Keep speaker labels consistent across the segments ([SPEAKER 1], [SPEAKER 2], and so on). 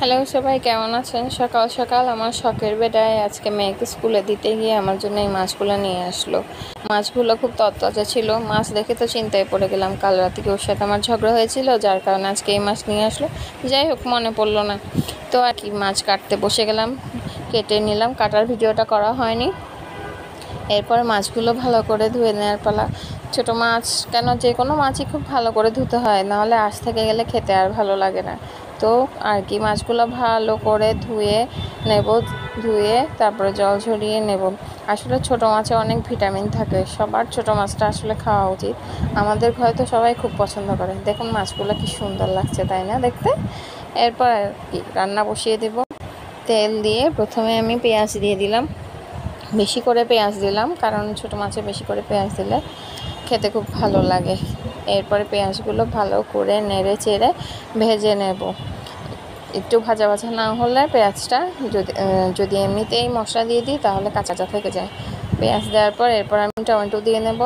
[SPEAKER 1] Hello সবাই, কেমন আছেন? সকাল সকাল আমার শখের বেটায় আজকে মেয়েকে স্কুলে দিতে গিয়ে আমার জন্য এই মাছগুলো নিয়ে আসলো। মাছগুলো খুব তরতাজা ছিল। মাছ দেখে তো চিন্তায় পড়ে গেলাম। কাল রাতে কি ওর সাথে আমার ঝগড়া হয়েছিল, যার কারণে আজকে এই মাছ নিয়ে আসলো। যাই হোক, মনে পড়লো না, তো আর কি মাছ কাটতে বসে গেলাম। কেটে নিলাম, কাটার ভিডিওটা করা হয়নি। এরপর মাছগুলো ভালো করে ধুয়ে নেওয়ার পালা। ছোটো মাছ কেন, যে কোনো মাছই খুব ভালো করে ধুতে হয়, নাহলে আঁশ থেকে গেলে খেতে আর ভালো লাগে না। তো আর কি মাছগুলো ভালো করে ধুয়ে নেব। ধুয়ে তারপরে জল ঝরিয়ে নেব। আসলে ছোটো মাছে অনেক ভিটামিন থাকে, সবার ছোটো মাছটা আসলে খাওয়া উচিত। আমাদের ঘরে তো সবাই খুব পছন্দ করে। দেখুন মাছগুলো কি সুন্দর লাগছে, তাই না দেখতে? এরপর আর কি রান্না বসিয়ে দেব। তেল দিয়ে প্রথমে আমি পেঁয়াজ দিয়ে দিলাম। বেশি করে পেঁয়াজ দিলাম, কারণ ছোটো মাছে বেশি করে পেঁয়াজ দিলে খেতে খুব ভালো লাগে। এরপরে পেঁয়াজগুলো ভালো করে নেড়ে চেড়ে ভেজে নেব। একটু ভাজা ভাজা না হলে পেঁয়াজটা যদি এমনিতেই মশলা দিয়ে দিই তাহলে কাঁচা থেকে যায়। পেঁয়াজ দেওয়ার পর এরপর আমি টমেটো দিয়ে নেব।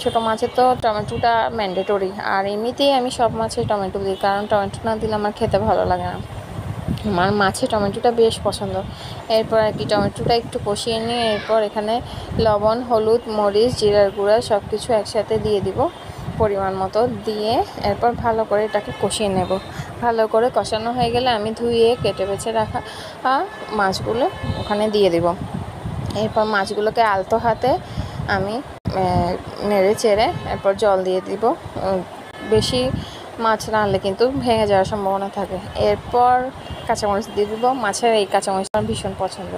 [SPEAKER 1] ছোটো মাছে তো টমেটোটা ম্যান্ডেটরি, আর এমনিতেই আমি সব মাছে টমেটো দিই, কারণ টমেটো না দিলে আমার খেতে ভালো লাগে না। আমার মাছে টমেটোটা বেশ পছন্দ। এরপর আর কি টমেটোটা একটু কষিয়ে নিয়ে এরপর এখানে লবণ, হলুদ, মরিচ, জিরার গুঁড়া সব কিছু একসাথে দিয়ে দিব পরিমাণ মতো। দিয়ে এরপর ভালো করে এটাকে কষিয়ে নেব। ভালো করে কষানো হয়ে গেলে আমি ধুয়ে কেটে বেছে রাখা মাছগুলো ওখানে দিয়ে দিব। এরপর মাছগুলোকে আলতো হাতে আমি নেড়ে চেড়ে এরপর জল দিয়ে দিব। বেশি মাছ রানলে কিন্তু ভেঙে যাওয়ার সম্ভাবনা থাকে। এরপর কাঁচামরিচ দিয়ে দিব। মাছের এই কাঁচামরিচ আমার ভীষণ পছন্দ।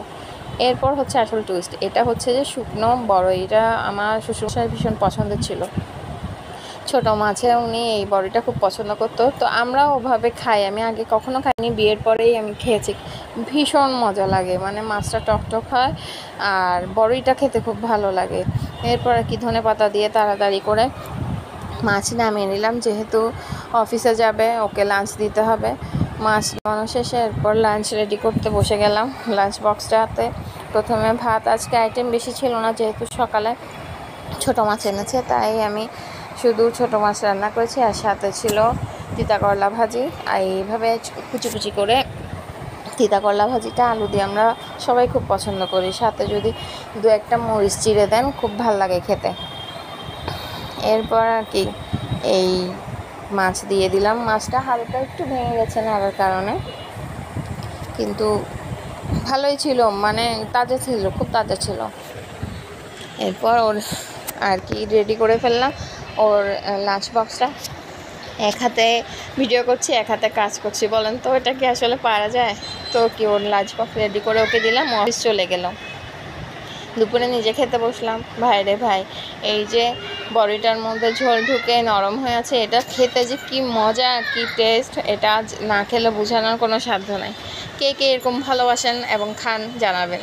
[SPEAKER 1] এরপর হচ্ছে আসল টুইস্ট, এটা হচ্ছে যে শুকনো বড়ই। এটা আমার শ্বশুরমশাই ভীষণ পছন্দের ছিল। ছোটো মাছে উনি এই বড়িটা খুব পছন্দ করতো, তো আমরাও ওভাবে খাই। আমি আগে কখনো খাইনি, বিয়ের পরেই আমি খেয়েছি। ভীষণ মজা লাগে, মানে মাছটা টকটক হয় আর বড়িটা খেতে খুব ভালো লাগে। এরপর আর কি ধনেপাতা দিয়ে তাড়াতাড়ি করে মাছ নামিয়ে নিলাম, যেহেতু অফিসে যাবে, ওকে লাঞ্চ দিতে হবে। মাছ নামানো শেষে এরপর লাঞ্চ রেডি করতে বসে গেলাম। লাঞ্চ বক্সটাতে প্রথমে ভাত, আজকে আইটেম বেশি ছিল না, যেহেতু সকালে ছোটো মাছ এনেছে, তাই আমি শুধু ছোটো মাছ রান্না করেছি, আর সাথে ছিল তিতা করলা ভাজি। আর এইভাবে কুচি কুচি করে তিতা করলা ভাজিটা আলু দিয়ে আমরা সবাই খুব পছন্দ করি। সাথে যদি দু একটা মরিচ চিড়ে দেন, খুব ভাল লাগে খেতে। এরপর আর কি এই মাছ দিয়ে দিলাম। মাছটা হালকা একটু ভেঙে গেছে নাড়ার কারণে, কিন্তু ভালোই ছিল, মানে তাজা ছিল, খুব তাজা ছিল। এরপর ওর আর কি রেডি করে ফেললাম ওর লাঞ্চ বক্সটা। এক হাতে ভিডিও করছি, এক হাতে কাজ করছি, বলেন তো এটা কি আসলে পারা যায়? তো কি ওর লাঞ্চ বক্স রেডি করে ওকে দিলাম, অফিস চলে গেল। দুপুরে নিজে খেতে বসলাম। ভাই রে ভাই, এই যে বড়িটার মধ্যে ঝোল ঢুকে নরম হয়ে আছে, এটা খেতে যে কি মজা, কি টেস্ট, এটা না খেলে বোঝানোর কোনো সাধ্য নাই। কে কে এরকম ভালোবাসেন এবং খান জানাবেন।